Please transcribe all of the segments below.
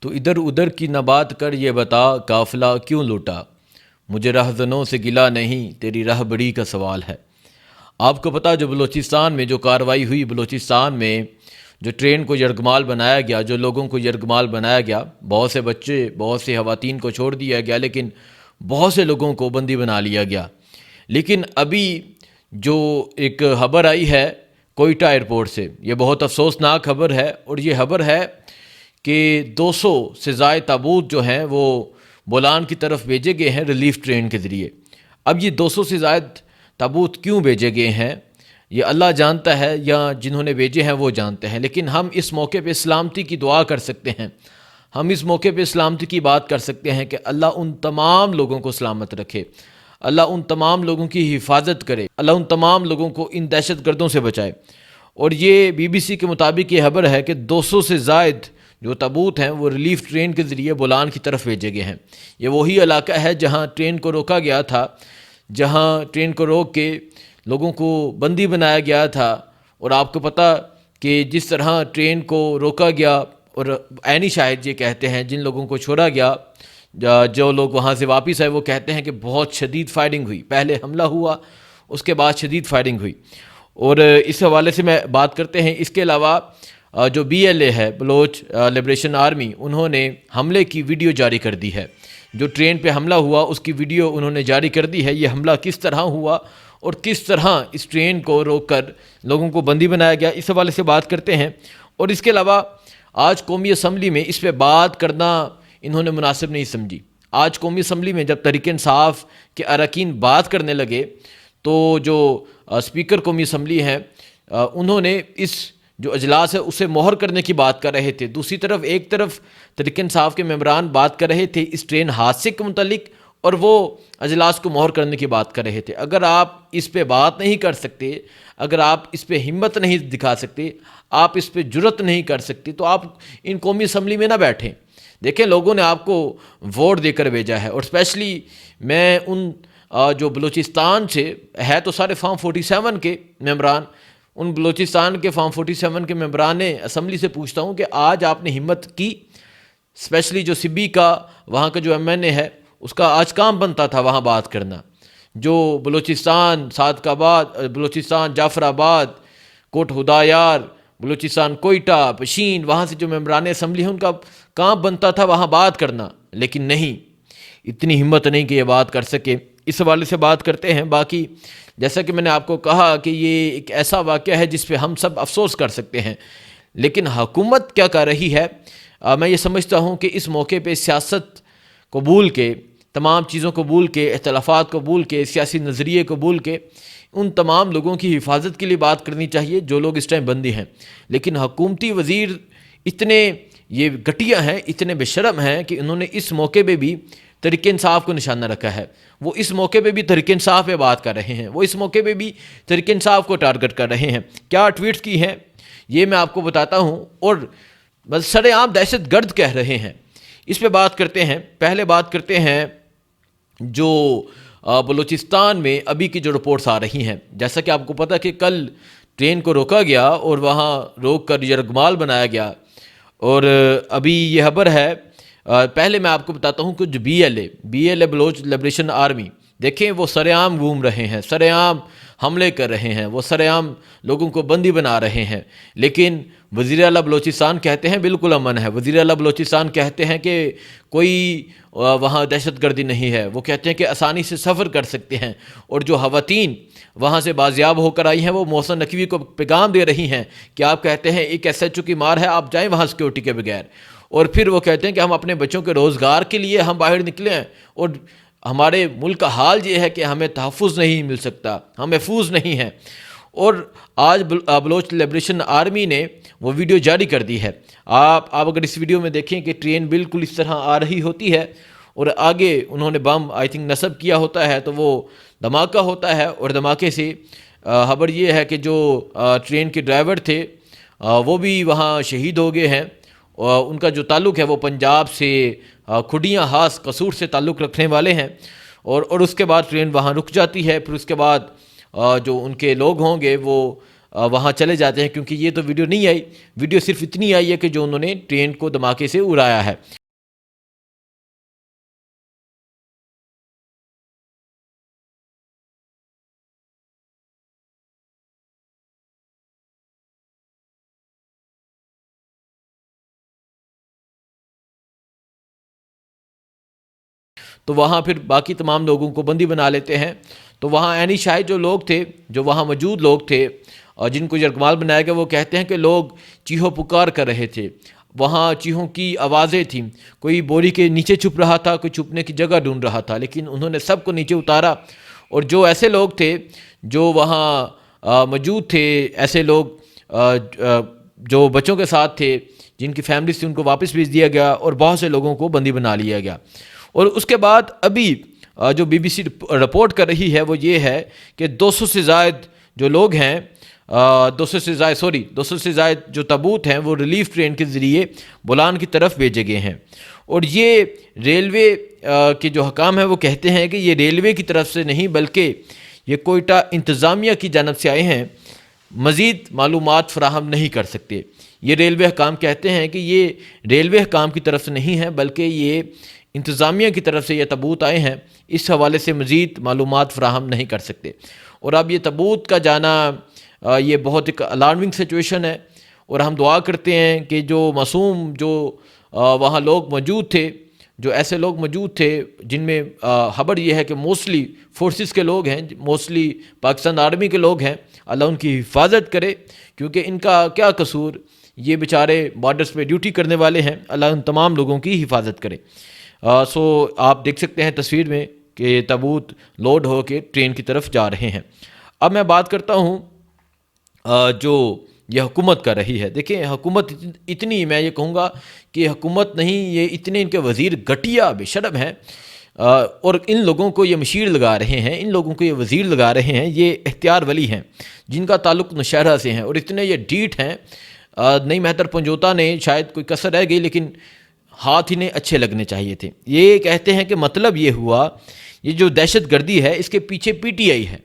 تو ادھر ادھر کی نہ بات کر یہ بتا قافلہ کیوں لوٹا، مجھے رہزنوں سے گلہ نہیں تیری رہبری کا سوال ہے۔ آپ کو پتا جو بلوچستان میں جو کارروائی ہوئی، بلوچستان میں جو ٹرین کو یرغمال بنایا گیا، جو لوگوں کو یرغمال بنایا گیا، بہت سے بچے بہت سے خواتین کو چھوڑ دیا گیا، لیکن بہت سے لوگوں کو بندی بنا لیا گیا۔ لیکن ابھی جو ایک خبر آئی ہے کوئٹہ ایئرپورٹ سے، یہ بہت افسوسناک خبر ہے، اور یہ خبر ہے کہ 200 سے زائد تابوت جو ہیں وہ بولان کی طرف بھیجے گئے ہیں ریلیف ٹرین کے ذریعے۔ اب یہ 200 سے زائد تابوت کیوں بھیجے گئے ہیں یہ اللہ جانتا ہے، یا جنہوں نے بھیجے ہیں وہ جانتے ہیں، لیکن ہم اس موقع پہ سلامتی کی دعا کر سکتے ہیں، ہم اس موقع پہ سلامتی کی بات کر سکتے ہیں کہ اللہ ان تمام لوگوں کو سلامت رکھے، اللہ ان تمام لوگوں کی حفاظت کرے، اللہ ان تمام لوگوں کو ان دہشت گردوں سے بچائے۔ اور یہ BBC کے مطابق یہ خبر ہے کہ 200 سے زائد جو تابوت ہیں وہ ریلیف ٹرین کے ذریعے بولان کی طرف بھیجے گئے ہیں۔ یہ وہی علاقہ ہے جہاں ٹرین کو روکا گیا تھا، جہاں ٹرین کو روک کے لوگوں کو بندی بنایا گیا تھا۔ اور آپ کو پتہ کہ جس طرح ٹرین کو روکا گیا، اور عینی شاہد یہ کہتے ہیں جن لوگوں کو چھوڑا گیا، جو لوگ وہاں سے واپس آئے، وہ کہتے ہیں کہ بہت شدید فائرنگ ہوئی، پہلے حملہ ہوا اس کے بعد شدید فائرنگ ہوئی۔ اور اس حوالے سے میں بات کرتے ہیں۔ اس کے علاوہ جو BLA ہے، بلوچ لبریشن آرمی، انہوں نے حملے کی ویڈیو جاری کر دی ہے، جو ٹرین پہ حملہ ہوا اس کی ویڈیو انہوں نے جاری کر دی ہے، یہ حملہ کس طرح ہوا اور کس طرح اس ٹرین کو روک کر لوگوں کو بندی بنایا گیا، اس حوالے سے بات کرتے ہیں۔ اور اس کے علاوہ آج قومی اسمبلی میں اس پہ بات کرنا انہوں نے مناسب نہیں سمجھی۔ آج قومی اسمبلی میں جب تحریک انصاف کے اراکین بات کرنے لگے تو جو اسپیکر قومی اسمبلی ہیں انہوں نے اس جو اجلاس ہے اسے مہر کرنے کی بات کر رہے تھے، دوسری طرف ایک طرف تحریک انصاف کے ممبران بات کر رہے تھے اس ٹرین حادثے کے متعلق، اور وہ اجلاس کو مہر کرنے کی بات کر رہے تھے۔ اگر آپ اس پہ بات نہیں کر سکتے، اگر آپ اس پہ ہمت نہیں دکھا سکتے، آپ اس پہ جرت نہیں کر سکتے، تو آپ ان قومی اسمبلی میں نہ بیٹھیں۔ دیکھیں لوگوں نے آپ کو ووٹ دے کر بھیجا ہے، اور اسپیشلی میں ان جو بلوچستان سے ہے تو سارے فارم 47 کے ممبران، ان بلوچستان کے فارم 47 کے ممبران اسمبلی سے پوچھتا ہوں کہ آج آپ نے ہمت کی، اسپیشلی جو سبی کا وہاں کا جو MNA ہے اس کا آج کام بنتا تھا وہاں بات کرنا، جو بلوچستان صادق آباد، بلوچستان جعفر آباد، کوٹ ہدایار، بلوچستان کوئٹہ، پشین، وہاں سے جو ممبران اسمبلی ہیں ان کا کام بنتا تھا وہاں بات کرنا، لیکن نہیں، اتنی ہمت نہیں کہ یہ بات کر سکے۔ اس حوالے سے بات کرتے ہیں۔ باقی جیسا کہ میں نے آپ کو کہا کہ یہ ایک ایسا واقعہ ہے جس پہ ہم سب افسوس کر سکتے ہیں، لیکن حکومت کیا کر رہی ہے؟ میں یہ سمجھتا ہوں کہ اس موقع پہ سیاست قبول کے، تمام چیزوں قبول کے، اختلافات قبول کے، سیاسی نظریے قبول کے، ان تمام لوگوں کی حفاظت کے لیے بات کرنی چاہیے جو لوگ اس ٹائم بندی ہیں۔ لیکن حکومتی وزیر اتنے یہ گھٹیا ہیں، اتنے بے شرم ہیں کہ انہوں نے اس موقع پہ بھی تحریک انصاف کو نشانہ رکھا ہے۔ وہ اس موقع پہ بھی تحریک انصاف پہ بات کر رہے ہیں، وہ اس موقع پہ بھی تحریک انصاف کو ٹارگٹ کر رہے ہیں۔ کیا ٹویٹس کی ہیں یہ میں آپ کو بتاتا ہوں، اور بس سر عام دہشت گرد کہہ رہے ہیں۔ اس پہ بات کرتے ہیں۔ پہلے بات کرتے ہیں جو بلوچستان میں ابھی کی جو رپورٹس آ رہی ہیں، جیسا کہ آپ کو پتہ کہ کل ٹرین کو روکا گیا اور وہاں روک کر یرغمال بنایا گیا، اور ابھی یہ خبر ہے۔ پہلے میں آپ کو بتاتا ہوں کہ جو BLA بلوچ لبریشن آرمی، دیکھیں وہ سر عام گھوم رہے ہیں، سر عام حملے کر رہے ہیں، وہ سر عام لوگوں کو بندی بنا رہے ہیں، لیکن وزیر اعلیٰ بلوچستان کہتے ہیں بالکل امن ہے۔ وزیر اعلیٰ بلوچستان کہتے ہیں کہ کوئی وہاں دہشت گردی نہیں ہے، وہ کہتے ہیں کہ آسانی سے سفر کر سکتے ہیں، اور جو خواتین وہاں سے بازیاب ہو کر آئی ہیں وہ محسن نقوی کو پیغام دے رہی ہیں کہ آپ کہتے ہیں ایک SHO کی مار ہے، آپ جائیں وہاں سیکورٹی کے بغیر، اور پھر وہ کہتے ہیں کہ ہم اپنے بچوں کے روزگار کے لیے ہم باہر نکلے ہیں، اور ہمارے ملک کا حال یہ ہے کہ ہمیں تحفظ نہیں مل سکتا، ہم محفوظ نہیں ہیں۔ اور آج بلوچ لبریشن آرمی نے وہ ویڈیو جاری کر دی ہے۔ آپ اگر اس ویڈیو میں دیکھیں کہ ٹرین بالکل اس طرح آ رہی ہوتی ہے، اور آگے انہوں نے بم نصب کیا ہوتا ہے، تو وہ دھماکہ ہوتا ہے، اور دھماکے سے خبر یہ ہے کہ جو ٹرین کے ڈرائیور تھے وہ بھی وہاں شہید ہو گئے ہیں۔ ان کا جو تعلق ہے وہ پنجاب سے کھڈیاں ہاس قصور سے تعلق رکھنے والے ہیں، اور اس کے بعد ٹرین وہاں رک جاتی ہے۔ پھر اس کے بعد جو ان کے لوگ ہوں گے وہ وہاں چلے جاتے ہیں، کیونکہ یہ تو ویڈیو نہیں آئی، ویڈیو صرف اتنی آئی ہے کہ جو انہوں نے ٹرین کو دھماکے سے اڑایا ہے۔ تو وہاں پھر باقی تمام لوگوں کو بندی بنا لیتے ہیں۔ تو وہاں عینی شاہد جو لوگ تھے، جو وہاں موجود لوگ تھے اور جن کو یرغمال بنایا گیا، وہ کہتے ہیں کہ لوگ چیخو پکار کر رہے تھے، وہاں چیخوں کی آوازیں تھیں، کوئی بوری کے نیچے چھپ رہا تھا، کوئی چھپنے کی جگہ ڈھونڈ رہا تھا، لیکن انہوں نے سب کو نیچے اتارا۔ اور جو ایسے لوگ تھے جو وہاں موجود تھے، ایسے لوگ جو بچوں کے ساتھ تھے، جن کی فیملی سے، ان کو واپس بھیج دیا گیا اور بہت سے لوگوں کو بندی بنا لیا گیا۔ اور اس کے بعد ابھی جو بی بی سی رپورٹ کر رہی ہے وہ یہ ہے کہ 200 سے زائد جو لوگ ہیں، 200 سے زائد جو تابوت ہیں، وہ ریلیف ٹرین کے ذریعے بولان کی طرف بھیجے گئے ہیں۔ اور یہ ریلوے کے جو حکام ہیں وہ کہتے ہیں کہ یہ ریلوے کی طرف سے نہیں، بلکہ یہ کوئٹہ انتظامیہ کی جانب سے آئے ہیں، مزید معلومات فراہم نہیں کر سکتے۔ یہ ریلوے حکام کہتے ہیں کہ یہ ریلوے حکام کی طرف سے نہیں ہے، بلکہ یہ انتظامیہ کی طرف سے یہ تابوت آئے ہیں، اس حوالے سے مزید معلومات فراہم نہیں کر سکتے۔ اور اب یہ تابوت کا جانا یہ بہت ایک الارمنگ سچویشن ہے، اور ہم دعا کرتے ہیں کہ جو معصوم جو وہاں لوگ موجود تھے، جو ایسے لوگ موجود تھے جن میں خبر یہ ہے کہ موسٹلی فورسز کے لوگ ہیں، موسٹلی پاکستان آرمی کے لوگ ہیں، اللہ ان کی حفاظت کرے، کیونکہ ان کا کیا قصور، یہ بیچارے بارڈرز پہ ڈیوٹی کرنے والے ہیں، اللہ ان تمام لوگوں کی حفاظت کرے۔ سو آپ دیکھ سکتے ہیں تصویر میں کہ تابوت لوڈ ہو کے ٹرین کی طرف جا رہے ہیں۔ اب میں بات کرتا ہوں جو یہ حکومت کر رہی ہے۔ دیکھیں حکومت اتنی، میں یہ کہوں گا کہ حکومت نہیں، یہ اتنے ان کے وزیر گھٹیا بے شرم ہیں، اور ان لوگوں کو یہ مشیر لگا رہے ہیں، ان لوگوں کو یہ وزیر لگا رہے ہیں، یہ اختیار ولی ہیں جن کا تعلق نوشہرہ سے ہیں، اور اتنے یہ ڈھیٹ ہیں۔ نئی مہتر پنجوتا نے شاید کوئی کسر رہ گئی، لیکن ہاتھ انہیں اچھے لگنے چاہیے تھے۔ یہ کہتے ہیں کہ مطلب یہ ہوا، یہ جو دہشت گردی ہے اس کے پیچھے پی ٹی آئی ہے۔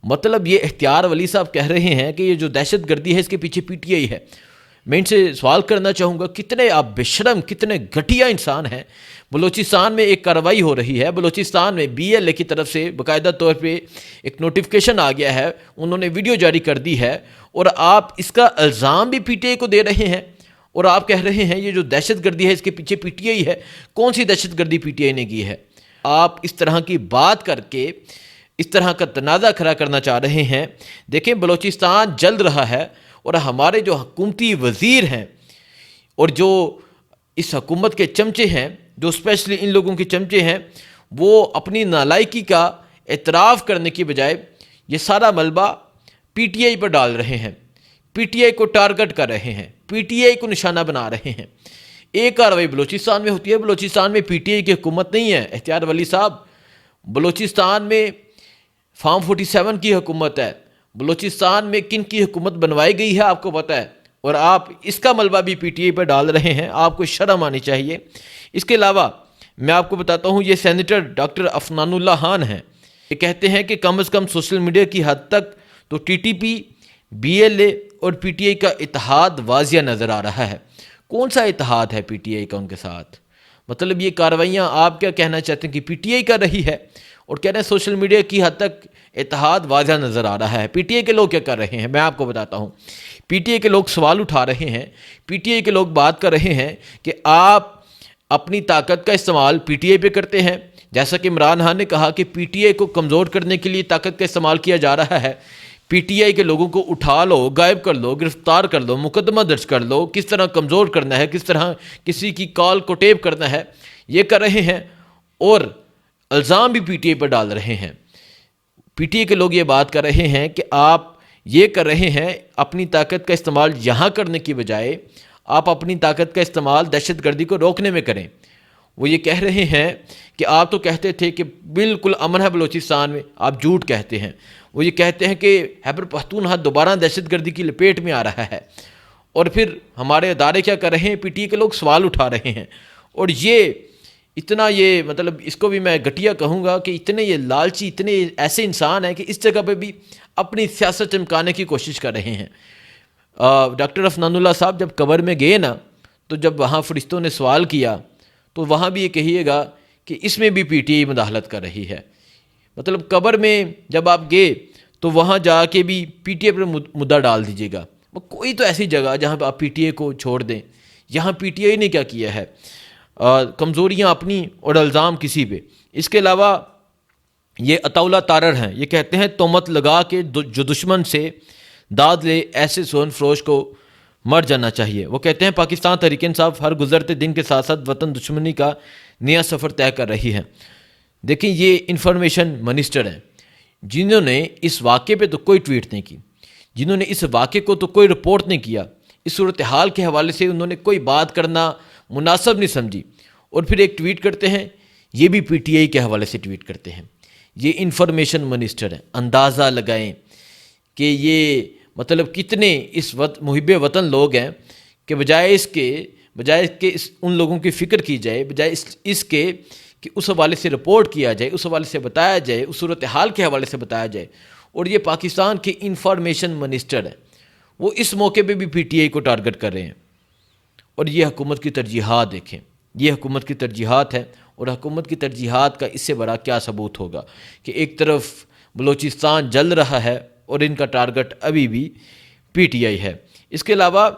مطلب یہ اختیار ولی صاحب کہہ رہے ہیں کہ یہ جو دہشت گردی ہے اس کے پیچھے پی ٹی آئی ہے۔ میں ان سے سوال کرنا چاہوں گا، کتنے آپ بے شرم، کتنے گھٹیا انسان ہیں۔ بلوچستان میں ایک کارروائی ہو رہی ہے، بلوچستان میں بی ایل اے کی طرف سے باقاعدہ طور پہ ایک نوٹیفیکیشن آ گیا ہے، انہوں نے ویڈیو جاری کر دی ہے، اور آپ اس کا الزام بھی پی ٹی آئی کو دے رہے ہیں، اور آپ کہہ رہے ہیں یہ جو دہشت گردی ہے اس کے پیچھے پی ٹی آئی ہے۔ کون سی دہشت گردی پی ٹی آئی نے کی ہے؟ آپ اس طرح کی بات کر کے اس طرح کا تنازع کھڑا کرنا چاہ رہے ہیں۔ دیکھیں بلوچستان جل رہا ہے، اور ہمارے جو حکومتی وزیر ہیں اور جو اس حکومت کے چمچے ہیں، جو اسپیشلی ان لوگوں کے چمچے ہیں، وہ اپنی نالائکی کا اعتراف کرنے کی بجائے یہ سارا ملبہ پی ٹی آئی پر ڈال رہے ہیں، پی ٹی آئی کو ٹارگٹ کر رہے ہیں، پی ٹی آئی کو نشانہ بنا رہے ہیں۔ ایک کارروائی بلوچستان میں ہوتی ہے، بلوچستان میں پی ٹی آئی کی حکومت نہیں ہے اختیار ولی صاحب، بلوچستان میں فارم 47 کی حکومت ہے، بلوچستان میں کن کی حکومت بنوائی گئی ہے آپ کو پتہ ہے، اور آپ اس کا ملبہ بھی پی ٹی آئی پر ڈال رہے ہیں، آپ کو شرم آنی چاہیے۔ اس کے علاوہ میں آپ کو بتاتا ہوں، یہ سینیٹر ڈاکٹر عفنان اللہ خان ہیں، یہ کہتے ہیں کہ کم از کم سوشل میڈیا کی حد تک تو T T P, B L A اور پی ٹی آئی کا اتحاد واضح نظر آ رہا ہے۔ کون سا اتحاد ہے پی ٹی آئی کا ان کے ساتھ؟ مطلب یہ کارروائیاں آپ کیا کہنا چاہتے ہیں کہ پی ٹی آئی کر رہی ہے، اور کہہ رہے ہیں سوشل میڈیا کی حد تک اتحاد واضح نظر آ رہا ہے۔ پی ٹی آئی کے لوگ کیا کر رہے ہیں میں آپ کو بتاتا ہوں۔ پی ٹی آئی کے لوگ سوال اٹھا رہے ہیں، پی ٹی آئی کے لوگ بات کر رہے ہیں کہ آپ اپنی طاقت کا استعمال پی ٹی آئی پہ کرتے ہیں، جیسا کہ عمران خان نے کہا کہ پی ٹی آئی کو کمزور کرنے کے لیے طاقت کا استعمال کیا جا رہا ہے۔ پی ٹی آئی کے لوگوں کو اٹھا لو، غائب کر لو، گرفتار کر لو، مقدمہ درج کر لو، کس طرح کمزور کرنا ہے، کس طرح کسی کی کال کو ٹیپ کرنا ہے، یہ کر رہے ہیں، اور الزام بھی پی ٹی آئی پر ڈال رہے ہیں۔ پی ٹی آئی کے لوگ یہ بات کر رہے ہیں کہ آپ یہ کر رہے ہیں، اپنی طاقت کا استعمال یہاں کرنے کی بجائے آپ اپنی طاقت کا استعمال دہشت گردی کو روکنے میں کریں۔ وہ یہ کہہ رہے ہیں کہ آپ تو کہتے تھے کہ بالکل امن ہے بلوچستان میں، آپ جھوٹ کہتے ہیں۔ وہ یہ کہتے ہیں کہ خیبر پختونخوا دوبارہ دہشت گردی کی لپیٹ میں آ رہا ہے، اور پھر ہمارے ادارے کیا کر رہے ہیں، پی ٹی آئی کے لوگ سوال اٹھا رہے ہیں، اور یہ اتنا یہ مطلب اس کو بھی میں گھٹیا کہوں گا کہ اتنے یہ لالچی، اتنے ایسے انسان ہیں کہ اس جگہ پہ بھی اپنی سیاست چمکانے کی کوشش کر رہے ہیں۔ ڈاکٹر عفنان اللہ صاحب جب قبر میں گئے نا، تو جب وہاں فرشتوں نے سوال کیا تو وہاں بھی یہ کہیے گا کہ اس میں بھی پی ٹی آئی مداخلت کر رہی ہے۔ مطلب قبر میں جب آپ گئے تو وہاں جا کے بھی پی ٹی آئی پر مدعا ڈال دیجیے گا۔ کوئی تو ایسی جگہ جہاں پہ آپ پی ٹی آئی کو چھوڑ دیں۔ یہاں پی ٹی آئی نے کیا کیا ہے؟ کمزوریاں اپنی اور الزام کسی پہ۔ اس کے علاوہ یہ عطا اللہ تارڑ ہیں، یہ کہتے ہیں تہمت لگا کے جو دشمن سے داد لے ایسے سون فروش کو مر جانا چاہیے۔ وہ کہتے ہیں پاکستان تحریک انصاف ہر گزرتے دن کے ساتھ ساتھ وطن دشمنی کا نیا سفر طے کر رہی ہے۔ دیکھیں یہ انفارمیشن منسٹر ہیں جنہوں نے اس واقعے پہ تو کوئی ٹویٹ نہیں کی، جنہوں نے اس واقعے کو تو کوئی رپورٹ نہیں کیا، اس صورتحال کے حوالے سے انہوں نے کوئی بات کرنا مناسب نہیں سمجھی، اور پھر ایک ٹویٹ کرتے ہیں، یہ بھی پی ٹی آئی کے حوالے سے ٹویٹ کرتے ہیں۔ یہ انفارمیشن منسٹر ہیں، اندازہ لگائیں کہ یہ مطلب کتنے اس محب وطن لوگ ہیں کہ بجائے کہ ان لوگوں کی فکر کی جائے، بجائے اس کے کہ اس حوالے سے رپورٹ کیا جائے، اس حوالے سے بتایا جائے، اس صورتحال کے حوالے سے بتایا جائے، اور یہ پاکستان کے انفارمیشن منسٹر ہیں، وہ اس موقع پہ بھی پی ٹی آئی کو ٹارگٹ کر رہے ہیں۔ اور یہ حکومت کی ترجیحات دیکھیں، یہ حکومت کی ترجیحات ہیں، اور حکومت کی ترجیحات کا اس سے بڑا کیا ثبوت ہوگا کہ ایک طرف بلوچستان جل رہا ہے اور ان کا ٹارگٹ ابھی بھی پی ٹی آئی ہے۔ اس کے علاوہ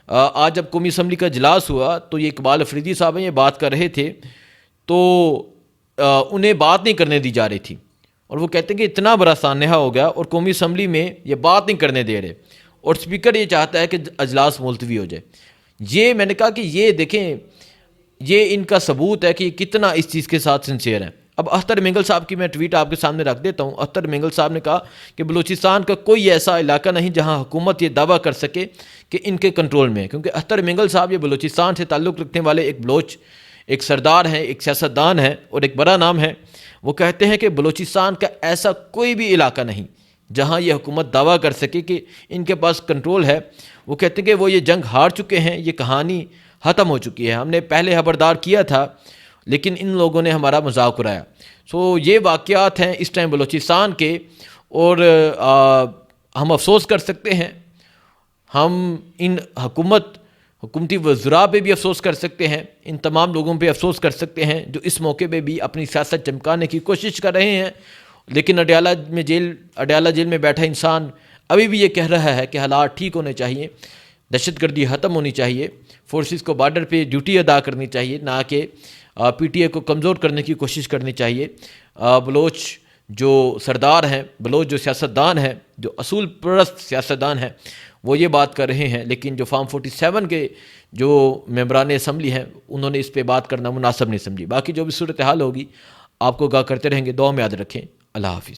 آج جب قومی اسمبلی کا اجلاس ہوا تو یہ اقبال افریدی صاحب ہیں، یہ بات کر رہے تھے تو انہیں بات نہیں کرنے دی جا رہی تھی، اور وہ کہتے ہیں کہ اتنا بڑا سانحہ ہو گیا اور قومی اسمبلی میں یہ بات نہیں کرنے دے رہے، اور اسپیکر یہ چاہتا ہے کہ اجلاس ملتوی ہو جائے۔ یہ میں نے کہا کہ یہ دیکھیں، یہ ان کا ثبوت ہے کہ کتنا اس چیز کے ساتھ سنسیئر ہیں۔ اب اختر مینگل صاحب کی میں ٹویٹ آپ کے سامنے رکھ دیتا ہوں۔ اختر مینگل صاحب نے کہا کہ بلوچستان کا کوئی ایسا علاقہ نہیں جہاں حکومت یہ دعویٰ کر سکے کہ ان کے کنٹرول میں ہے، کیونکہ اختر مینگل صاحب یہ بلوچستان سے تعلق رکھنے والے ایک بلوچ، ایک سردار ہیں، ایک سیاستدان ہیں اور ایک بڑا نام ہے۔ وہ کہتے ہیں کہ بلوچستان کا ایسا کوئی بھی علاقہ نہیں جہاں یہ حکومت دعویٰ کر سکے کہ ان کے پاس کنٹرول ہے۔ وہ کہتے ہیں کہ وہ یہ جنگ ہار چکے ہیں، یہ کہانی ختم ہو چکی ہے، ہم نے پہلے خبردار کیا تھا لیکن ان لوگوں نے ہمارا مذاق اڑایا۔ یہ واقعات ہیں اس ٹائم بلوچستان کے، اور ہم افسوس کر سکتے ہیں، ہم ان حکومتی وزراء پہ بھی افسوس کر سکتے ہیں، ان تمام لوگوں پہ افسوس کر سکتے ہیں جو اس موقع پہ بھی اپنی سیاست چمکانے کی کوشش کر رہے ہیں، لیکن اڈیالہ جیل میں بیٹھا انسان ابھی بھی یہ کہہ رہا ہے کہ حالات ٹھیک ہونے چاہیے، دہشت گردی ختم ہونی چاہیے، فورسز کو بارڈر پہ ڈیوٹی ادا کرنی چاہیے، نہ کہ پی ٹی آئی کو کمزور کرنے کی کوشش کرنی چاہیے۔ بلوچ جو سردار ہیں، بلوچ جو سیاستدان ہیں، جو اصول پرست سیاستدان ہیں، وہ یہ بات کر رہے ہیں، لیکن جو فارم 47 کے جو ممبران اسمبلی ہیں انہوں نے اس پہ بات کرنا مناسب نہیں سمجھی۔ باقی جو بھی صورتحال ہوگی آپ کو آگاہ کرتے رہیں گے۔ دعا میں یاد رکھیں۔ اللہ حافظ۔